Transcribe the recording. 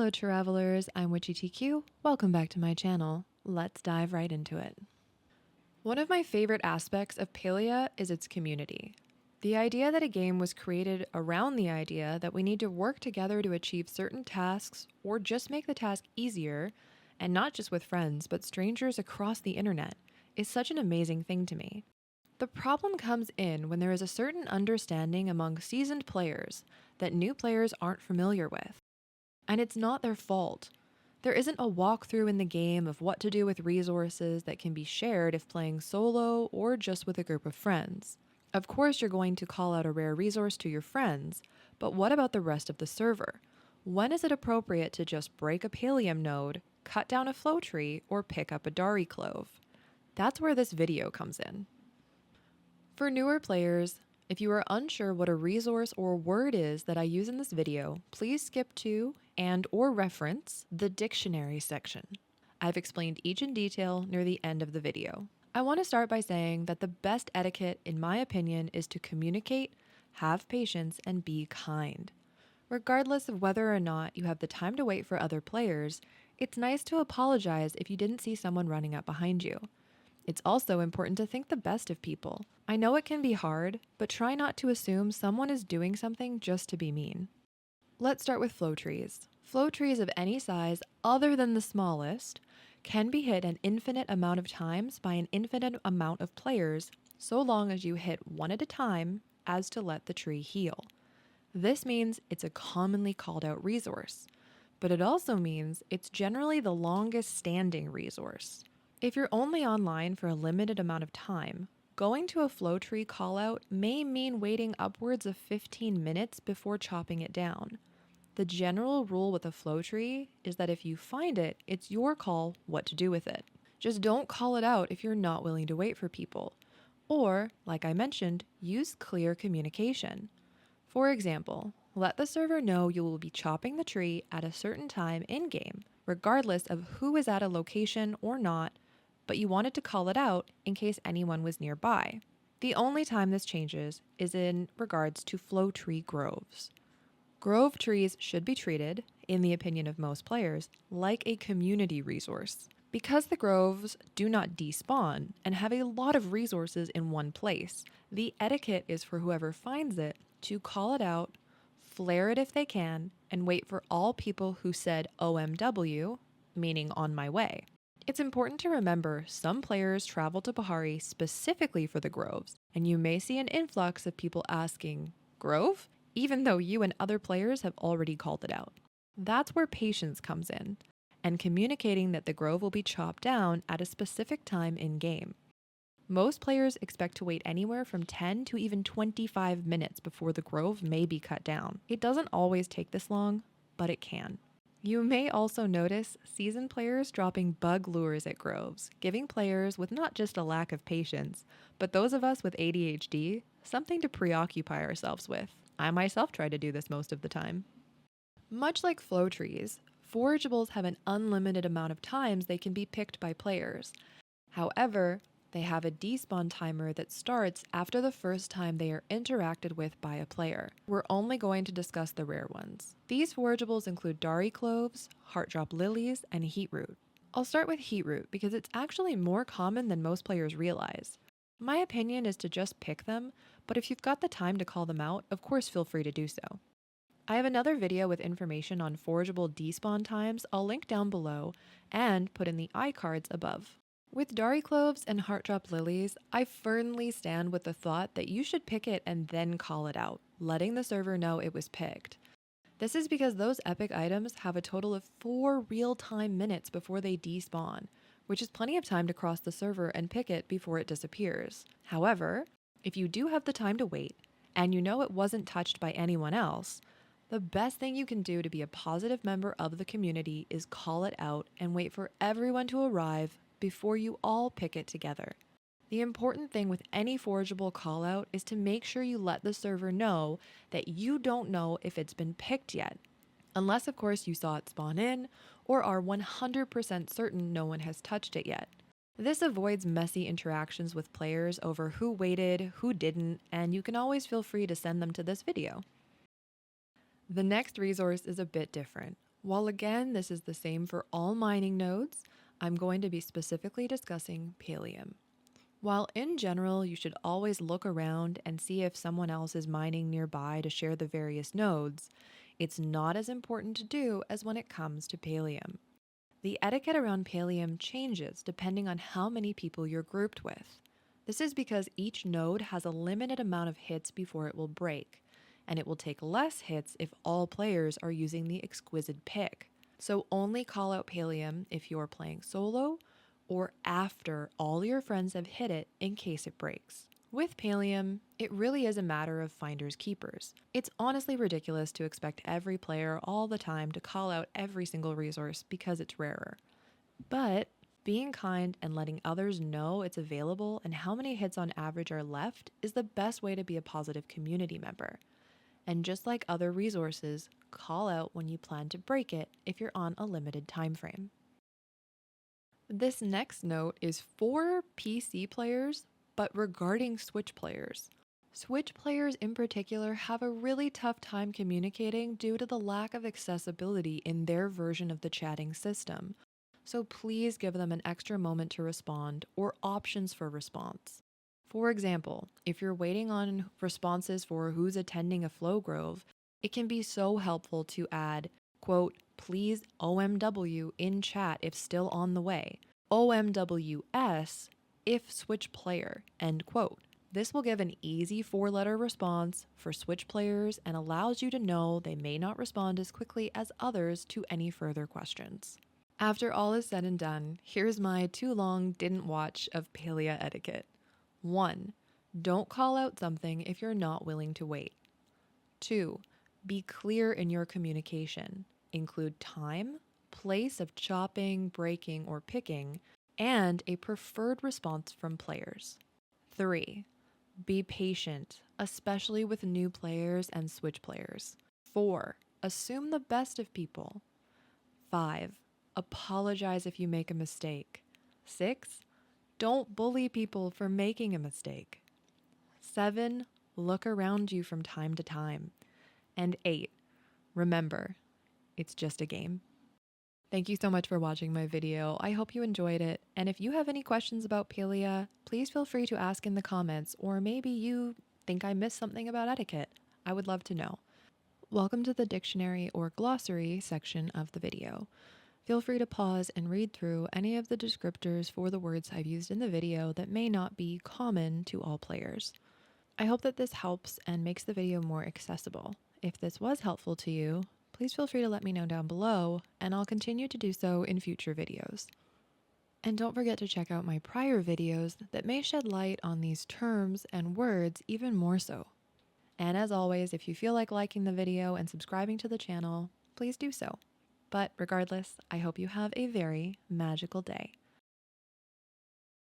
Hello travelers, I'm LGBTQ. Welcome back to my channel. Let's dive right into it. One of my favorite aspects of Palia is its community. The idea that a game was created around the idea that we need to work together to achieve certain tasks or just make the task easier, and not just with friends, but strangers across the internet, is such an amazing thing to me. The problem comes in when there is a certain understanding among seasoned players that new players aren't familiar with. And it's not their fault. There isn't a walkthrough in the game of what to do with resources that can be shared if playing solo or just with a group of friends. Of course, you're going to call out a rare resource to your friends, but what about the rest of the server? When is it appropriate to just break a Palium node, cut down a flow tree, or pick up a Dari clove? That's where this video comes in. For newer players, if you are unsure what a resource or word is that I use in this video, please skip to and/or reference the dictionary section. I've explained each in detail near the end of the video. I want to start by saying that the best etiquette, in my opinion, is to communicate, have patience, and be kind. Regardless of whether or not you have the time to wait for other players, it's nice to apologize if you didn't see someone running up behind you. It's also important to think the best of people. I know it can be hard, but try not to assume someone is doing something just to be mean. Let's start with flow trees. Flow trees of any size other than the smallest can be hit an infinite amount of times by an infinite amount of players, so long as you hit one at a time as to let the tree heal. This means it's a commonly called out resource, but it also means it's generally the longest standing resource. If you're only online for a limited amount of time, going to a flow tree callout may mean waiting upwards of 15 minutes before chopping it down. The general rule with a flow tree is that if you find it, it's your call what to do with it. Just don't call it out if you're not willing to wait for people. Or, like I mentioned, use clear communication. For example, let the server know you will be chopping the tree at a certain time in-game, regardless of who is at a location or not, but you wanted to call it out in case anyone was nearby. The only time this changes is in regards to flow tree groves. Grove trees should be treated, in the opinion of most players, like a community resource. Because the groves do not despawn and have a lot of resources in one place, the etiquette is for whoever finds it to call it out, flare it if they can, and wait for all people who said OMW, meaning on my way. It's important to remember some players travel to Bahari specifically for the groves, and you may see an influx of people asking, "Grove?" even though you and other players have already called it out. That's where patience comes in, and communicating that the grove will be chopped down at a specific time in-game. Most players expect to wait anywhere from 10 to even 25 minutes before the grove may be cut down. It doesn't always take this long, but it can. You may also notice seasoned players dropping bug lures at groves, giving players with not just a lack of patience, but those of us with ADHD, something to preoccupy ourselves with. I myself try to do this most of the time. Much like flow trees, forageables have an unlimited amount of times they can be picked by players. However, they have a despawn timer that starts after the first time they are interacted with by a player. We're only going to discuss the rare ones. These forageables include Dari cloves, heartdrop lilies, and heatroot. I'll start with heatroot because it's actually more common than most players realize. My opinion is to just pick them, but if you've got the time to call them out, of course feel free to do so. I have another video with information on forageable despawn times I'll link down below and put in the iCards above. With Dari cloves and heartdrop lilies, I firmly stand with the thought that you should pick it and then call it out, letting the server know it was picked. This is because those epic items have a total of 4 real-time minutes before they despawn, which is plenty of time to cross the server and pick it before it disappears. However, if you do have the time to wait, and you know it wasn't touched by anyone else, the best thing you can do to be a positive member of the community is call it out and wait for everyone to arrive before you all pick it together. The important thing with any forageable callout is to make sure you let the server know that you don't know if it's been picked yet, unless of course you saw it spawn in or are 100% certain no one has touched it yet. This avoids messy interactions with players over who waited, who didn't, and you can always feel free to send them to this video. The next resource is a bit different. While again, this is the same for all mining nodes, I'm going to be specifically discussing Palium. While in general, you should always look around and see if someone else is mining nearby to share the various nodes, it's not as important to do as when it comes to Palium. The etiquette around Palium changes depending on how many people you're grouped with. This is because each node has a limited amount of hits before it will break, and it will take less hits if all players are using the exquisite pick. So only call out Palium if you're playing solo or after all your friends have hit it in case it breaks. With Palium, it really is a matter of finders keepers. It's honestly ridiculous to expect every player all the time to call out every single resource because it's rarer. But being kind and letting others know it's available and how many hits on average are left is the best way to be a positive community member. And just like other resources, call out when you plan to break it if you're on a limited time frame. This next note is for PC players, but regarding Switch players. Switch players in particular have a really tough time communicating due to the lack of accessibility in their version of the chatting system. So please give them an extra moment to respond or options for response. For example, if you're waiting on responses for who's attending a flow grove, it can be so helpful to add, quote, please OMW in chat if still on the way, OMWS if Switch player, end quote. This will give an easy 4-letter response for Switch players and allows you to know they may not respond as quickly as others to any further questions. After all is said and done, here's my too long didn't watch of Palia etiquette. 1. Don't call out something if you're not willing to wait. 2. Be clear in your communication. Include time, place of chopping, breaking, or picking, and a preferred response from players. 3. Be patient, especially with new players and Switch players. 4. Assume the best of people. 5. Apologize if you make a mistake. 6. Don't bully people for making a mistake. 7. Look around you from time to time. And 8. Remember, it's just a game. Thank you so much for watching my video. I hope you enjoyed it. And if you have any questions about Palia, please feel free to ask in the comments, or maybe you think I missed something about etiquette. I would love to know. Welcome to the dictionary or glossary section of the video. Feel free to pause and read through any of the descriptors for the words I've used in the video that may not be common to all players. I hope that this helps and makes the video more accessible. If this was helpful to you, please feel free to let me know down below, and I'll continue to do so in future videos. And don't forget to check out my prior videos that may shed light on these terms and words even more so. And as always, if you feel like liking the video and subscribing to the channel, please do so. But regardless, I hope you have a very magical day.